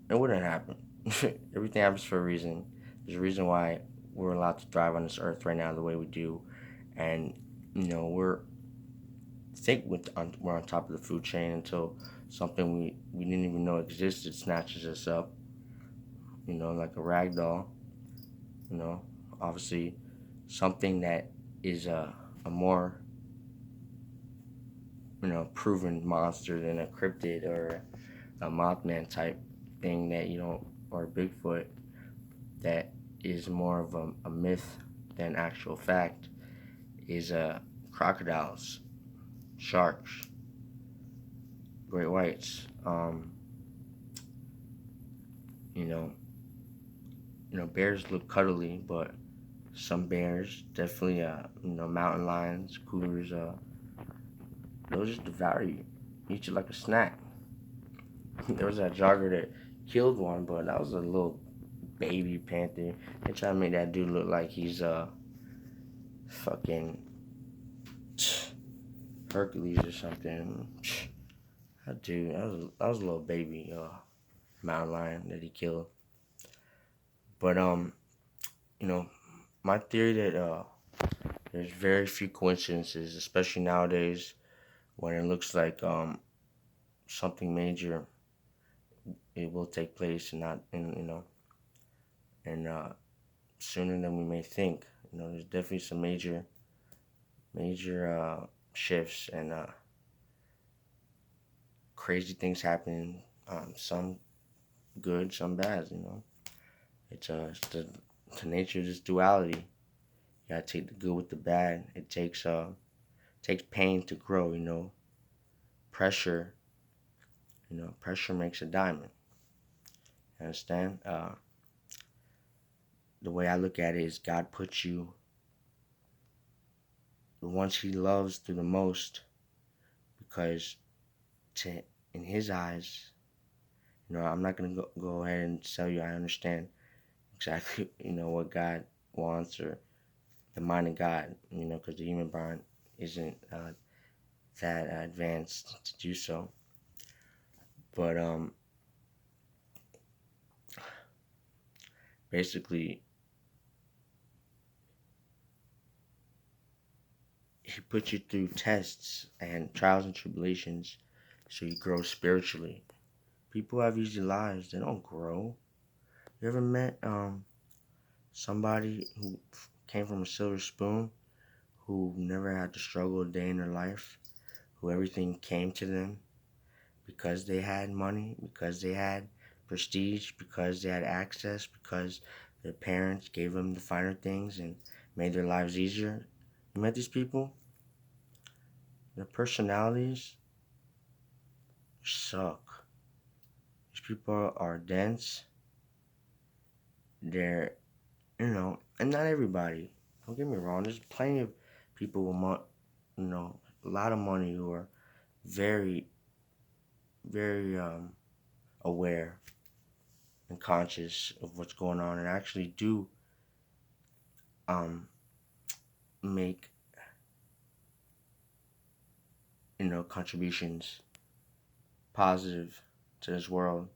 it wouldn't happen. Everything happens for a reason. There's a reason why we're allowed to thrive on this earth right now the way we do, and we're we're on top of the food chain until something we didn't even know existed snatches us up. Like a rag doll. You know, obviously something that is a more proven monster than a cryptid or a Mothman type thing that or a Bigfoot that is more of a myth than actual fact is crocodiles, sharks, great whites. You know, bears look cuddly, but some bears definitely, mountain lions, cougars, they'll just devour you, eat you like a snack. There was that jogger that killed one, but that was a little baby panther. They try to make that dude look like he's fucking Hercules or something. That dude, that was a little baby mountain lion that he killed. But you know, my theory that there's very few coincidences, especially nowadays when it looks like something major it will take place and not and sooner than we may think. There's definitely some major shifts and crazy things happening. Some good, some bad. It's the nature of this duality. You gotta take the good with the bad. It takes pain to grow. Pressure. Pressure makes a diamond. You understand? The way I look at it is God puts you the ones He loves through the most because to in His eyes, I'm not gonna go ahead and tell you I understand exactly what God wants or the mind of God, because the human mind isn't that advanced to do so. But basically, He puts you through tests and trials and tribulations so you grow spiritually. People have easy lives; they don't grow. You ever met somebody who came from a silver spoon, who never had to struggle a day in their life, who everything came to them because they had money, because they had prestige, because they had access, because their parents gave them the finer things and made their lives easier? You met these people? Their personalities suck. These people are dense. They're, and not everybody. Don't get me wrong. There's plenty of people with, a lot of money who are very, very aware and conscious of what's going on and actually do um, make contributions positive to this world.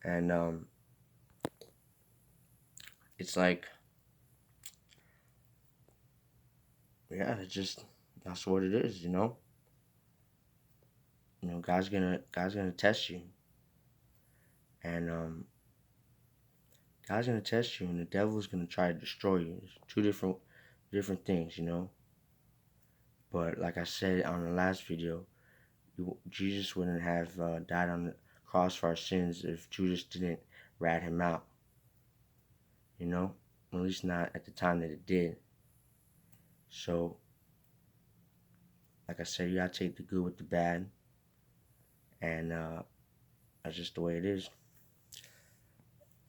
And it's like, yeah, that's what it is. God's gonna test you, and God's gonna test you, and the devil's gonna try to destroy you. It's two different things. But like I said on the last video, Jesus wouldn't have died on the cross for our sins if Judas didn't rat him out. At least not at the time that it did. So, like I said, you gotta take the good with the bad, and that's just the way it is.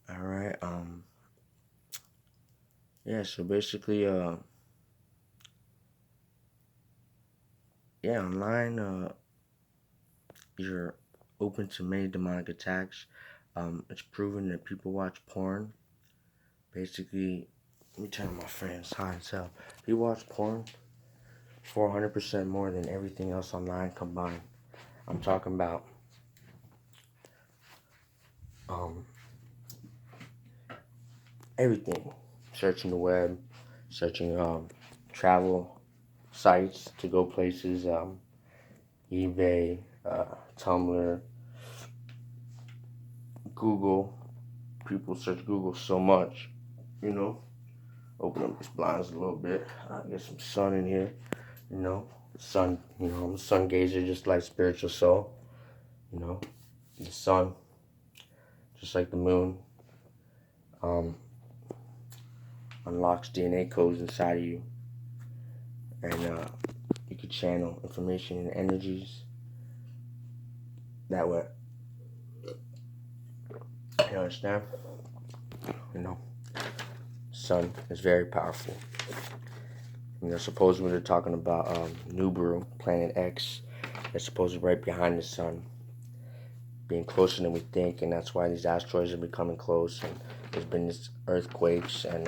All right. Yeah. So basically, yeah, online, you're open to many demonic attacks. It's proven that people watch porn. Basically, let me turn my friends high as hell. People watch porn 400% more than everything else online combined. I'm talking about um, everything. Searching the web, searching travel sites to go places, eBay, Tumblr, Google. People search Google so much, you know. Open up these blinds a little bit. Get some sun in here, you know. Sun, I'm a sun gazer, just like spiritual soul, you know. The sun, just like the moon, um, unlocks DNA codes inside of you, and you can channel information and energies that way. You understand? You know, sun is very powerful. Supposedly they're talking about Nibiru, Planet X, that's supposedly right behind the sun, being closer than we think, and that's why these asteroids are becoming close. And there's been this earthquakes and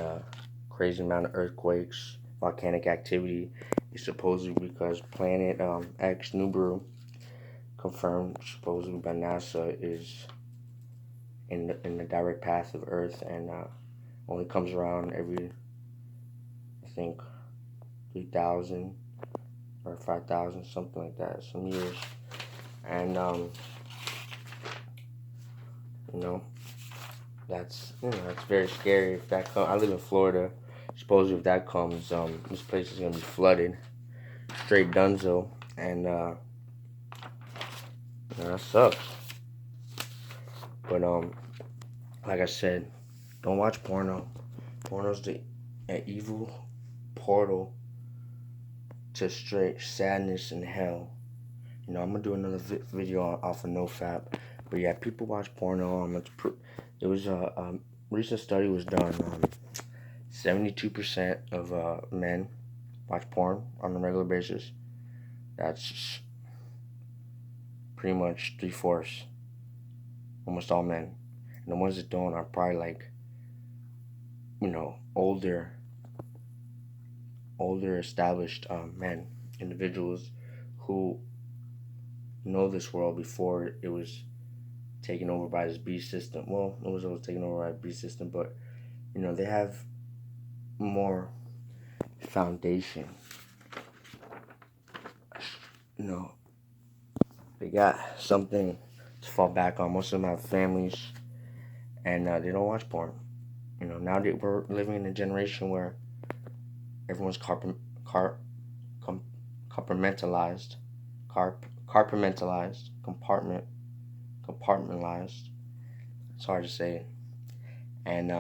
crazy amount of earthquakes, volcanic activity. It's supposedly because Planet X, Nibiru, confirmed supposedly by NASA, is in the direct path of Earth, and only comes around every, I think, 3,000 or 5,000, something like that, some years. And you know, that's very scary. If that comes, I live in Florida. Supposedly, if that comes, this place is gonna be flooded, straight dunzo, and that sucks. But like I said, don't watch porno. Porno's an evil portal to straight sadness and hell. I'm gonna do another video off of NoFap. But yeah, people watch porno. It was a recent study was done. 72% of men watch porn on a regular basis. That's pretty much 3/4, almost all men. And the ones that don't are probably like, older established men, individuals who know this world before it was taken over by this beast system. Well, it was always taken over by the beast system, but they have more foundation. They got something to fall back on. Most of them have families, and they don't watch porn. Now that we're living in a generation where everyone's compartmentalized, compartmentalized. It's hard to say, and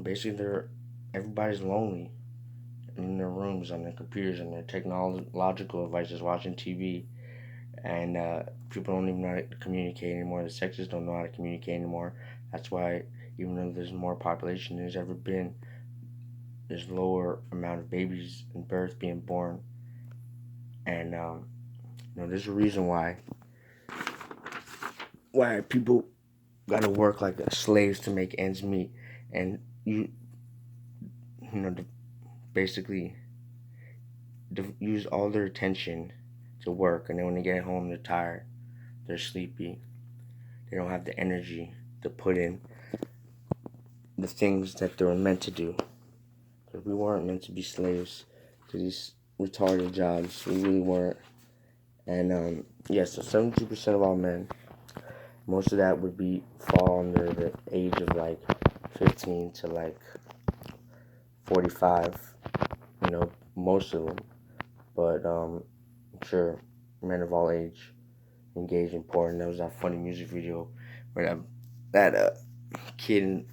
basically everybody's lonely in their rooms, on their computers, and their technological devices, watching TV, and people don't even know how to communicate anymore. The sexes don't know how to communicate anymore. That's why, even though there's more population than there's ever been, there's lower amount of babies in birth being born, and there's a reason why people gotta work like slaves to make ends meet, and basically use all their attention to work, and then when they get home, they're tired, they're sleepy, they don't have the energy to put in the things that they were meant to do. Because we weren't meant to be slaves to these retarded jobs. We really weren't. And so 72% of all men, most of that would fall under the age of like 15 to like 45. Most of them. But I'm sure men of all age engage in porn. There was that funny music video where that kid,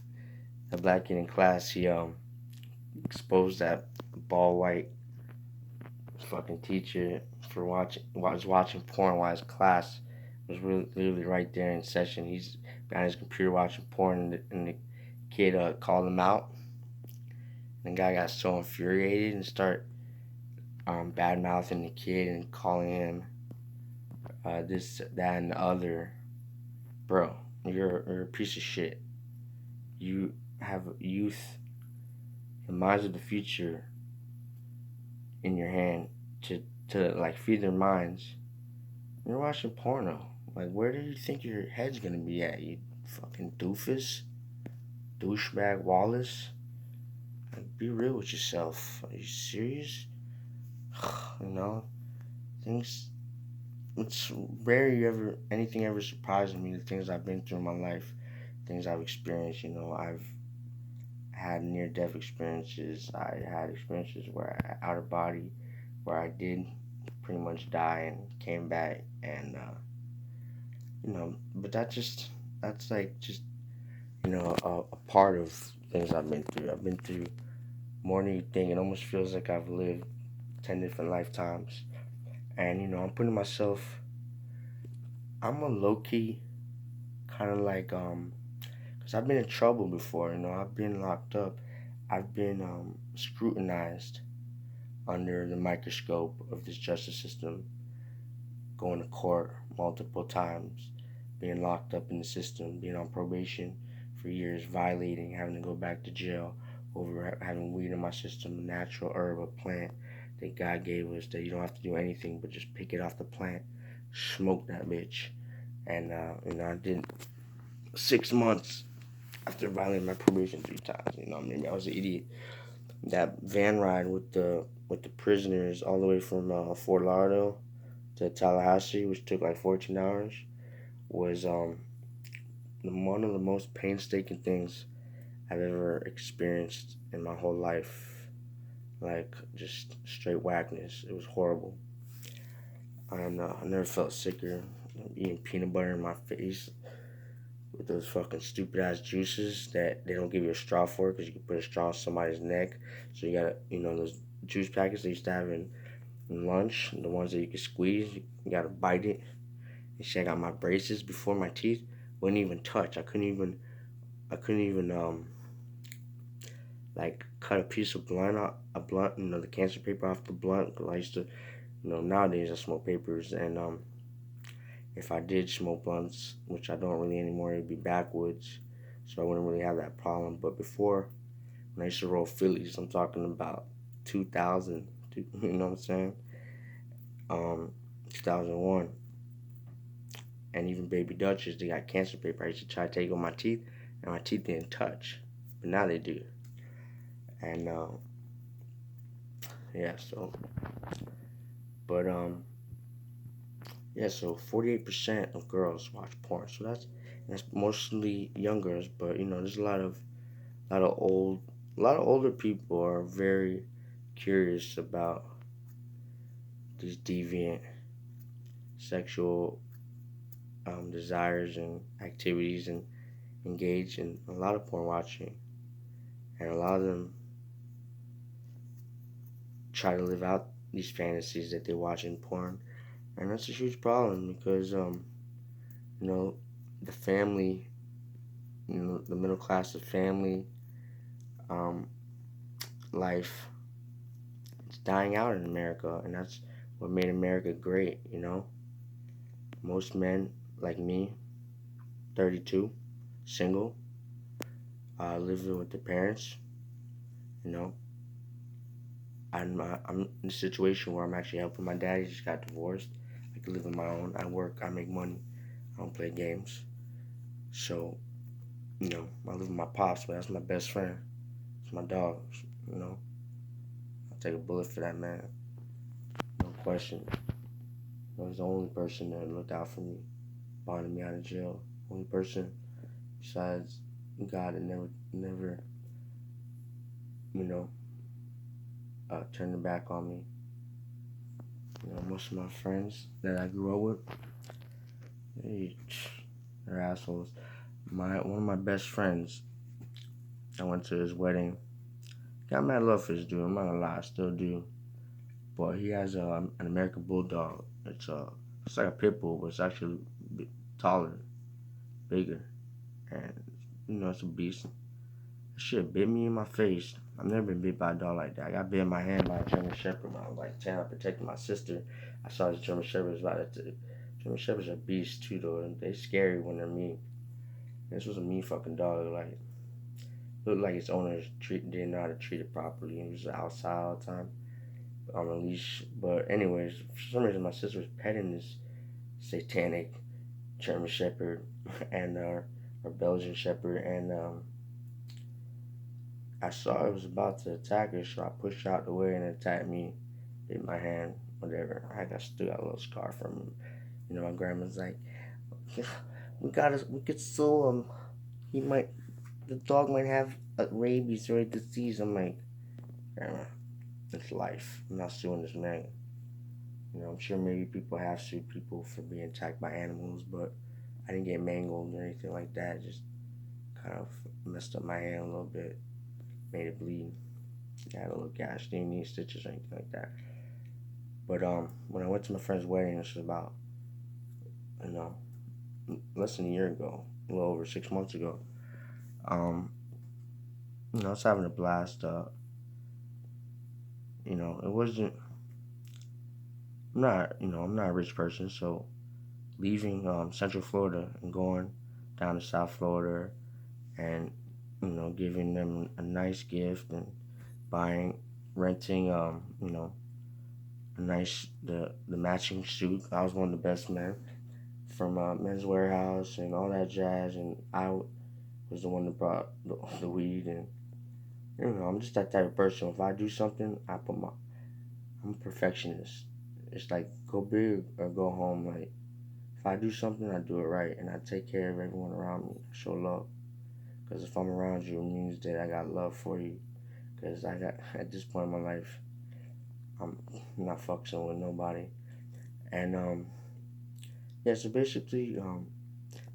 a black kid in class, he exposed that bald white fucking teacher for watching porn while his class was literally right there in session. He's behind his computer watching porn, and the kid called him out. And the guy got so infuriated and started bad mouthing the kid and calling him this, that, and the other. Bro, you're a piece of shit. You have youth, the minds of the future, in your hand to like feed their minds. You're watching porno. Like, where do you think your head's gonna be at? You fucking doofus, douchebag Wallace. Like, be real with yourself. Are you serious? You know, things. It's rare you ever anything ever surprises me. The things I've been through in my life, things I've experienced. I've had near death experiences. I had experiences where I out of body, where I did pretty much die and came back, and but that's like just a part of things I've been through. I've been through more than you think. It almost feels like I've lived 10 different lifetimes, and I'm putting myself. I'm a low key kind of like because I've been in trouble before. I've been locked up. I've been scrutinized under the microscope of this justice system, going to court multiple times, being locked up in the system, being on probation for years, violating, having to go back to jail over having weed in my system, a natural herb, a plant that God gave us that you don't have to do anything but just pick it off the plant, smoke that bitch. And, I did 6 months after violating my probation 3 times. Maybe I was an idiot. That van ride with the prisoners all the way from Fort Lauderdale to Tallahassee, which took like 14 hours, was one of the most painstaking things I've ever experienced in my whole life. Like, just straight whackness. It was horrible. And I never felt sicker. Eating peanut butter in my face with those fucking stupid ass juices that they don't give you a straw for because you can put a straw in somebody's neck. So you gotta, those juice packets they used to have in lunch, the ones that you can squeeze, you gotta bite it. And shit, I got my braces before my teeth wouldn't even touch. I couldn't even like cut a piece of blunt, the cancer paper off the blunt. Cause I used to, nowadays I smoke papers, and if I did smoke blunts, which I don't really anymore, it'd be backwoods, so I wouldn't really have that problem. But before, when I used to roll Phillies, I'm talking about 2000, you know what I'm saying? 2001, and even Baby Dutchess, they got cancer paper. I used to try to take on my teeth, and my teeth didn't touch, but now they do. And yeah, so, but yeah, so 48% of girls watch porn. So that's mostly young girls, but there's a lot of older people are very curious about these deviant sexual desires and activities and engage in a lot of porn watching, and a lot of them try to live out these fantasies that they watch in porn, and that's a huge problem because you know the family, the middle class of family um, life, it's dying out in America, and that's what made America great. Most men like me, 32, single, living with their parents. You know, I'm in a situation where I'm actually helping my dad. He just got divorced. I can live on my own. I work. I make money. I don't play games. So I live with my pops, but that's my best friend. It's my dog. You know, I'll take a bullet for that man. No question. He's the only person that looked out for me, bonded me out of jail. Only person besides God that never, you know, turned their back on me. Most of my friends that I grew up with, they, they're assholes. One of my best friends, I went to his wedding. Got mad love for this dude. I'm not gonna lie, I still do. But he has an American Bulldog. It's like a pit bull, but it's actually taller, bigger, and it's a beast. That shit bit me in my face. I've never been bit by a dog like that. I got bit in my hand by a German Shepherd when I was like 10. I protected my sister. I saw this German Shepherd was about to. German Shepherds are beasts too, though. They scary when they're mean. This was a mean fucking dog. Like, looked like its owner didn't know how to treat it properly. It was outside all the time on a leash. But anyways, for some reason my sister was petting this satanic German Shepherd and our Belgian Shepherd, and I saw it was about to attack her, so I pushed out the way and it attacked me, hit my hand, whatever. Still got a little scar from him. My grandma's like, we could sew him. He might, the dog might have rabies or a disease. I'm like, Grandma, it's life. I'm not suing this man. I'm sure maybe people have sued people for being attacked by animals, but I didn't get mangled or anything like that. Just kind of messed up my hand a little bit, made it bleed. I had a little gash, didn't need stitches or anything like that. But when I went to my friend's wedding, this was about you know less than a year ago, a little over 6 months ago. Um, I was having a blast. It wasn't. I'm not a rich person, so leaving Central Florida and going down to South Florida and giving them a nice gift and buying, renting a nice the matching suit. I was one of the best men from Men's Warehouse and all that jazz, and I was the one that brought the weed. And I'm just that type of person. If I do something, I'm a perfectionist. It's like go big or go home. Like if I do something, I do it right, and I take care of everyone around me. Show love, because if I'm around you, it means that I got love for you. Because I got at this point in my life, I'm not fucking with nobody. And yeah, so basically,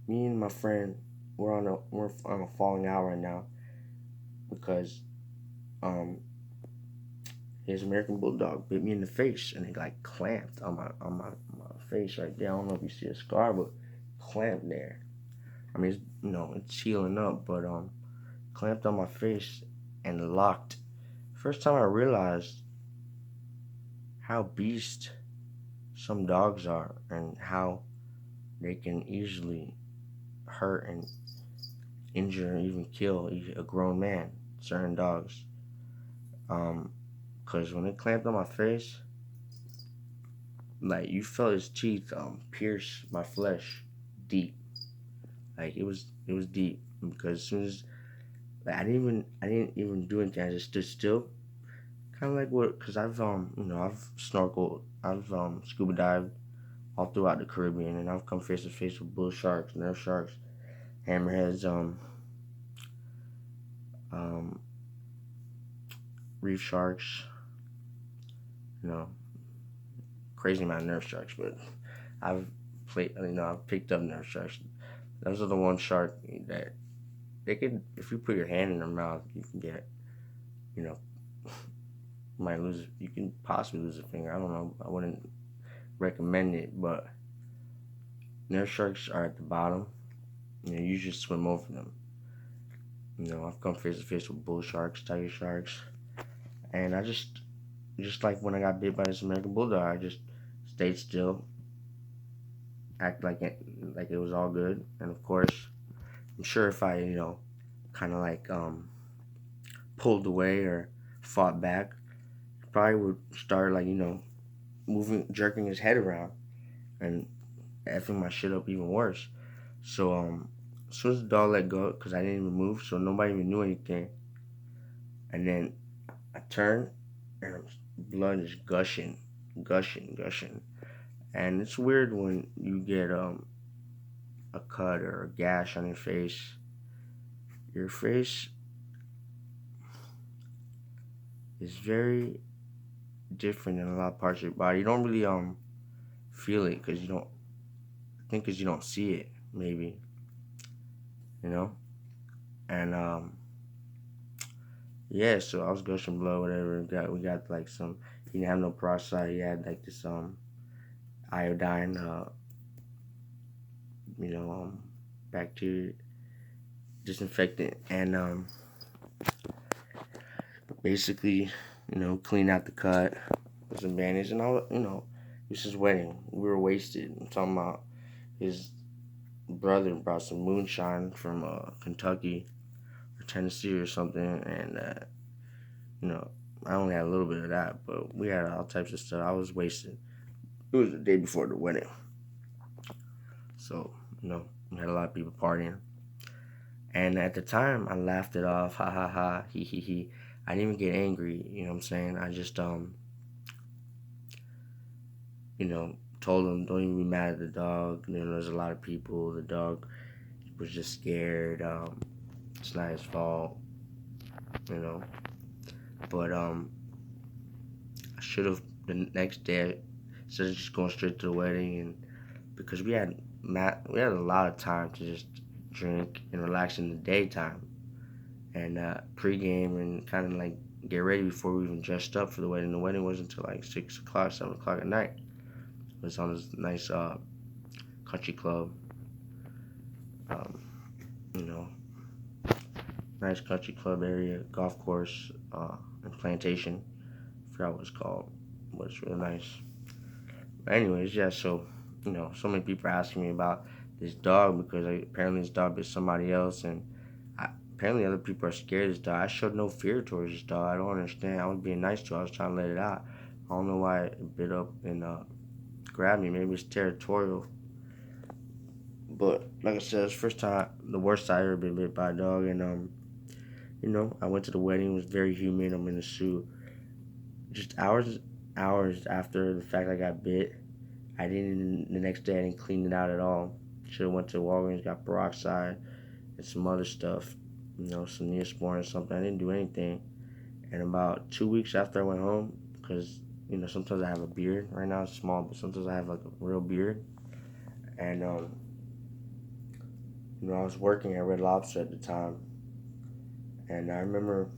me and my friend we're on a falling out right now because um his American Bulldog bit me in the face and it like clamped on my face right there. I don't know if you see a scar, but clamped there. I mean, it's healing up, but clamped on my face and locked. First time I realized how beast some dogs are and how they can easily hurt and injure and even kill a grown man. Certain dogs, because when it clamped on my face, like you felt his teeth pierce my flesh deep. Like it was deep because as soon as like I didn't even do anything. I just stood still, kind of like what because I've snorkeled, I've scuba dived all throughout the Caribbean, and I've come face to face with bull sharks, nerve sharks, hammerheads, um, reef sharks, you know, crazy amount of nerve sharks. But I've I've picked up nerve sharks. Those are the one shark that they could, if you put your hand in their mouth, you can get, you know, you can possibly lose a finger. I don't know. I wouldn't recommend it, but nerve sharks are at the bottom. You just swim over them. I've come face to face with bull sharks, tiger sharks, and I just like when I got bit by this American bulldog, I just stayed still, act like it was all good, and of course, I'm sure if I kind of like pulled away or fought back, he probably would start like moving, jerking his head around and effing my shit up even worse. So as soon as the dog let go, because I didn't even move, so nobody even knew anything, and then I turned and blood is gushing, gushing, gushing. And it's weird when you get a cut or a gash on your face. Your face is very different in a lot of parts of your body. You don't really feel it because you don't I think because you don't see it maybe, you know. And yeah, so I was gushing blood, whatever. We got like some. He didn't have no peroxide. He had like this iodine, you know, bacteria disinfectant, and basically, clean out the cut with some bandage, and all. It was his wedding. We were wasted. I'm talking about his brother brought some moonshine from Kentucky or Tennessee or something, and you know, I only had a little bit of that, but we had all types of stuff. I was wasted. It was the day before the wedding, so We had a lot of people partying. And at the time, I laughed it off, ha ha ha, he he he. I didn't even get angry, you know what I'm saying? I just, told him, don't even be mad at the dog. There's a lot of people. The dog was just scared. It's not his fault, you know. But I should have the next day instead of just going straight to the wedding, and because we had a lot of time to just drink and relax in the daytime and pregame and kind of like get ready before we even dressed up for the wedding. The wedding wasn't until like 6 o'clock, 7 o'clock at night. It was on this nice country club, um, you know, nice country club area, golf course, and plantation. I forgot what it's called, but it's really nice. But anyways, yeah. So so many people are asking me about this dog because apparently this dog bit somebody else, and apparently other people are scared of this dog. I showed no fear towards this dog. I don't understand. I was being nice to it. I was trying to let it out. I don't know why it bit up and grabbed me. Maybe it's territorial. But like I said, it's the first time, the worst I ever been bit by a dog, and I went to the wedding. It was very humid. I'm in a suit. Just hours after the fact I got bit, the next day I didn't clean it out at all. Should have went to Walgreens, got peroxide and some other stuff, some Neosporin or something. I didn't do anything. And about 2 weeks after I went home, because sometimes I have a beard. Right now it's small, but sometimes I have like a real beard. And I was working at Red Lobster at the time, and I remember,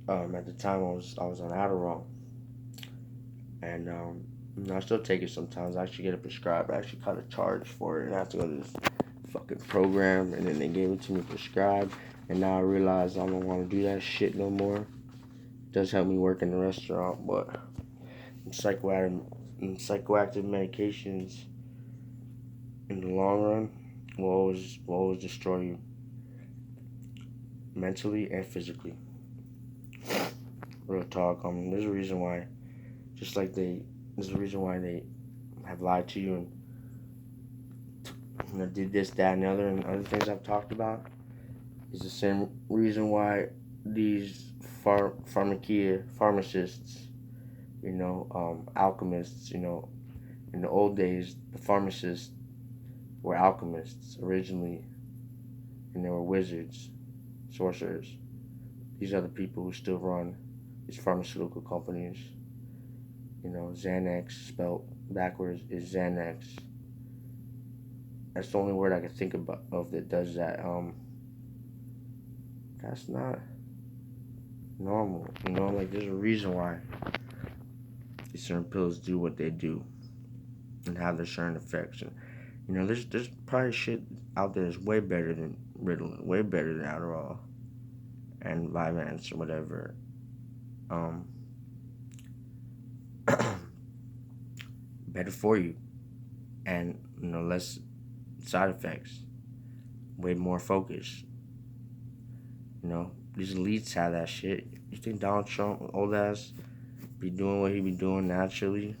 at the time I was on Adderall, and I still take it sometimes. I actually get it prescribed. I actually caught a charge for it, and I have to go to this fucking program, and then they gave it to me prescribed. And now I realize I don't want to do that shit no more. It does help me work in the restaurant, but psychoactive medications in the long run will always destroy you mentally and physically. Real talk. There's a reason why, there's a reason why they have lied to you and did this, that, and the other, and other things I've talked about. Is the same reason why these pharmacists, alchemists, in the old days, the pharmacists were alchemists originally, and they were wizards, sorcerers. These are the people who still run these pharmaceutical companies. Xanax, spelled backwards, is Xanax. That's the only word I can think of that does that. That's not normal. There's a reason why these certain pills do what they do and have their certain effects. And there's probably shit out there that's way better than Ritalin, way better than Adderall and Vyvanse or whatever. Better for you, and less side effects, way more focus. These elites have that shit. You think Donald Trump, old ass, be doing what he be doing naturally?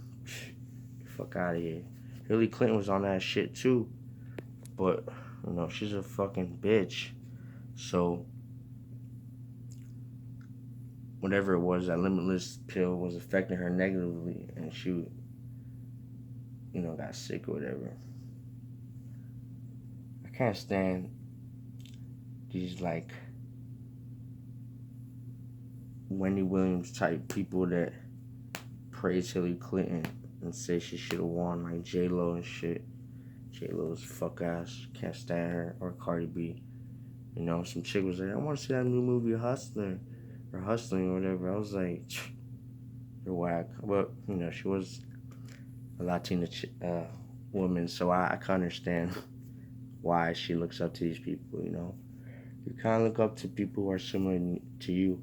Fuck out of here. Hillary Clinton was on that shit too, but she's a fucking bitch. So whatever it was, that limitless pill was affecting her negatively, and she, got sick or whatever. I can't stand these like Wendy Williams type people that praise Hillary Clinton and say she should have won, like J-Lo and shit. J-Lo's fuck ass. Can't stand her. Or Cardi B. Some chick was like, I want to see that new movie Hustler or Hustling or whatever. I was like, you're whack. But she was a Latina woman, so I can understand why she looks up to these people. You kind of look up to people who are similar to you.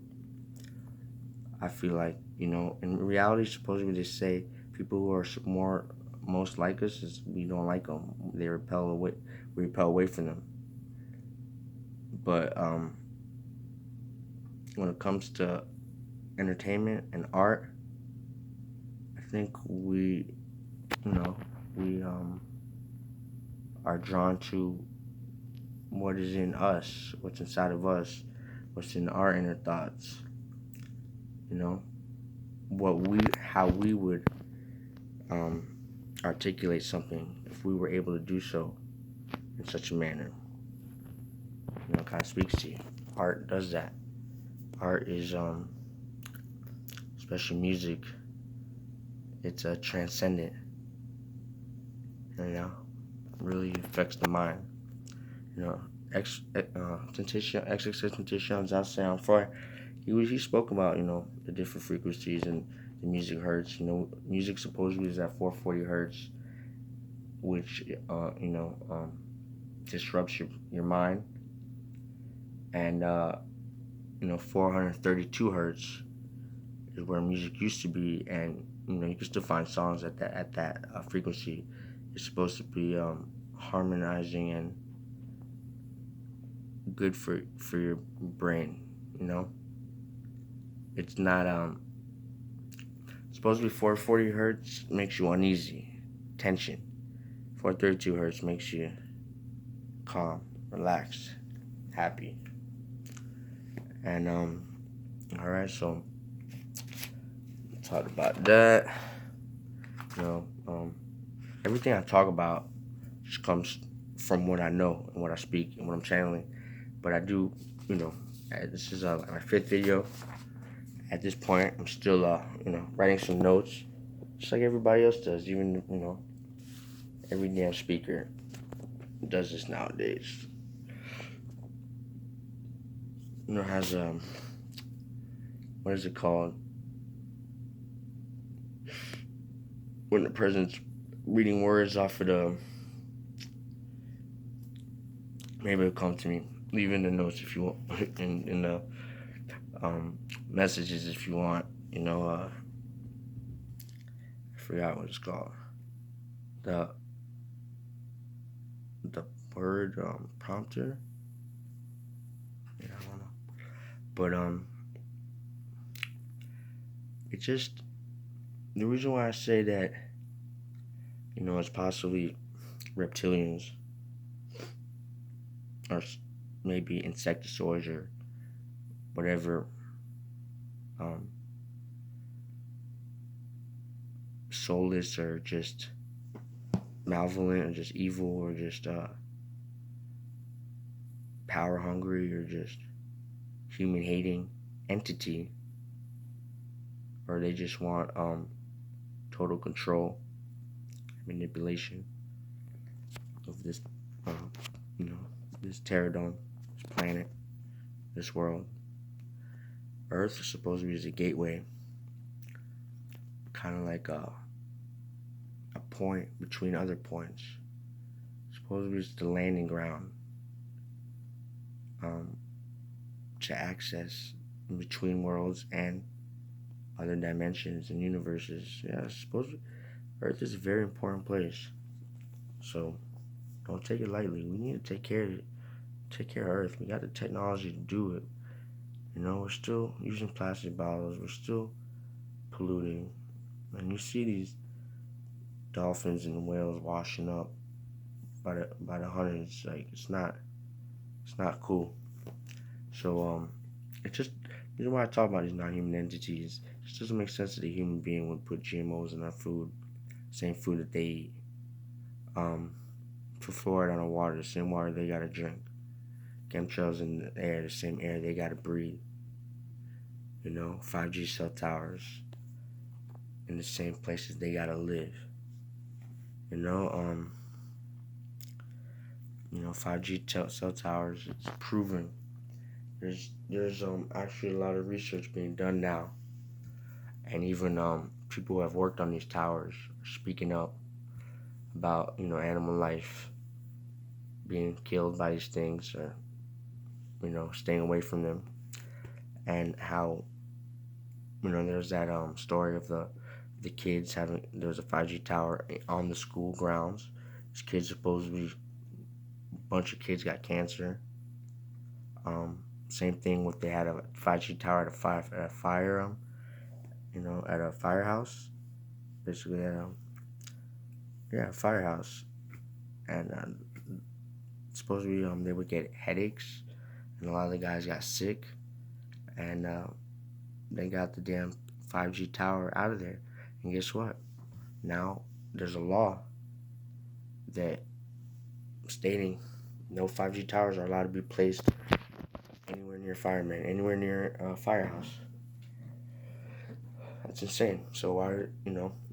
I feel like, in reality, supposedly they say people who are most like us is we don't like them. We repel away from them. But when it comes to entertainment and art, I think we are drawn to what is in us, what's inside of us, what's in our inner thoughts. You know, how we would um, articulate something if we were able to do so in such a manner. Kind of speaks to you. Art does that. Art is, especially music, it's transcendent. You know, really affects the mind. You know, XXXTentacion, Zasayan Fry, he spoke about, the different frequencies and the music hertz. Music supposedly is at 440 hertz, which disrupts your mind, and 432 hertz is where music used to be, and you can still find songs at that frequency. It's supposed to be harmonizing and good for your brain. It's not supposed to be 440 hertz makes you uneasy, tension. 432 hertz makes you calm, relaxed, happy. And all right, so talk about that. Everything I talk about just comes from what I know and what I speak and what I'm channeling. But I do, this is my fifth video. At this point, I'm still, writing some notes, just like everybody else does. Even, every damn speaker does this nowadays. Has what is it called? When the president's reading words off of the, maybe it'll come to me. Leave in the notes if you want, in the messages if you want. I forgot what it's called. The word prompter. Yeah, I don't know. But it just, the reason why I say that, it's possibly reptilians or maybe insectoids or whatever soulless or just malevolent or just evil or just power hungry or just human hating entity, or they just want total control, manipulation of this this terradome, this planet, this world. Earth is supposed to be a gateway, kind of like a point between other points. Supposed to be the landing ground to access in between worlds and other dimensions and universes. Yeah, Earth is a very important place. So don't take it lightly. We need to take care of it. Take care of Earth. We got the technology to do it. We're still using plastic bottles. We're still polluting. And you see these dolphins and whales washing up by the hundreds. Like, it's not cool. So it's just, the reason why I talk about these non-human entities, it just doesn't make sense that a human being would put GMOs in our food, same food that they eat. Put fluoride on the water, the same water they gotta drink. Chemtrails in the air, the same air they gotta breathe. 5G cell towers in the same places they gotta live. 5G cell towers, it's proven. There's actually a lot of research being done now, and even people who have worked on these towers are speaking up about animal life being killed by these things, or staying away from them, and how there's that story of the kids having, there was a 5G tower on the school grounds. These kids supposedly, a bunch of kids got cancer. Same thing with, they had a 5G tower at a fire, at a firehouse, basically at a firehouse, and supposedly they would get headaches, and a lot of the guys got sick, and they got the damn 5G tower out of there. And guess what? Now there's a law that stating no 5G towers are allowed to be placed anywhere near firemen, anywhere near a firehouse. That's insane. So why,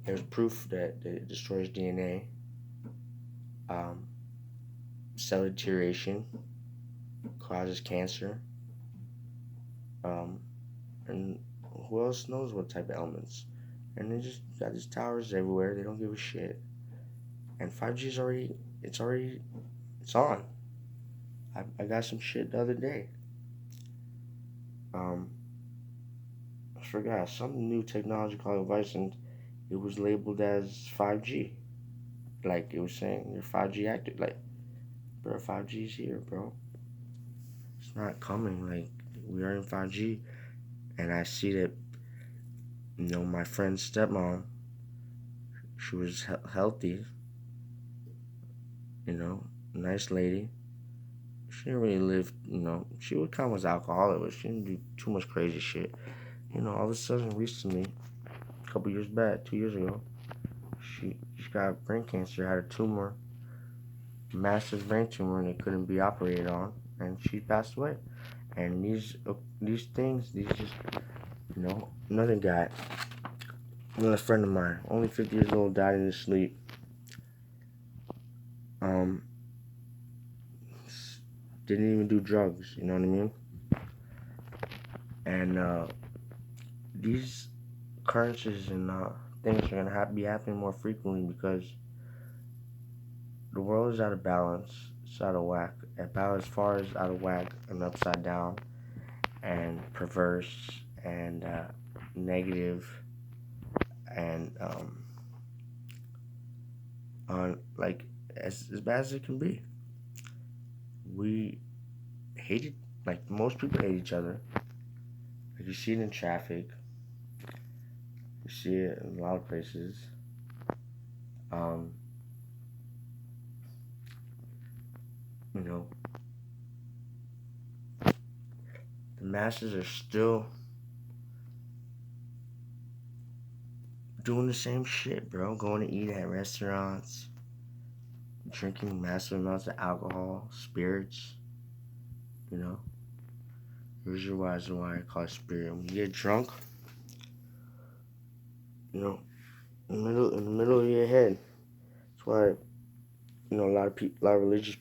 there's proof that it destroys DNA, um, cell deterioration, causes cancer, um, and who else knows what type of elements? And they just got these towers everywhere. They don't give a shit. And 5G is it's on. I got some shit the other day. Um, I forgot some new technology called device, and it was labeled as 5G. Like it was saying you're 5G active. Like, bro, 5G's here, bro. It's not coming. Like we are in 5G, and I see that my friend's stepmom, she was healthy, nice lady. She didn't really live, she would come with alcoholic, but she didn't do too much crazy shit. All of a sudden, recently, a couple years back, 2 years ago, she got brain cancer, had a tumor, massive brain tumor, and it couldn't be operated on, and she passed away. And these things, another guy, another friend of mine, only 50 years old, died in his sleep. Didn't even do drugs, you know what I mean? And these occurrences and things are gonna be happening more frequently because the world is out of balance. It's out of whack. About as far as out of whack and upside down and perverse and negative and on like as bad as it can be. We hate it. Like most people hate each other. Like you see it in traffic. You see it in a lot of places. Um, you know, the masses are still doing the same shit, bro. Going to eat at restaurants, drinking massive amounts of alcohol, spirits. Here's your reason why I call it spirit. When you get drunk, in the middle of your head. That's why, a lot of religious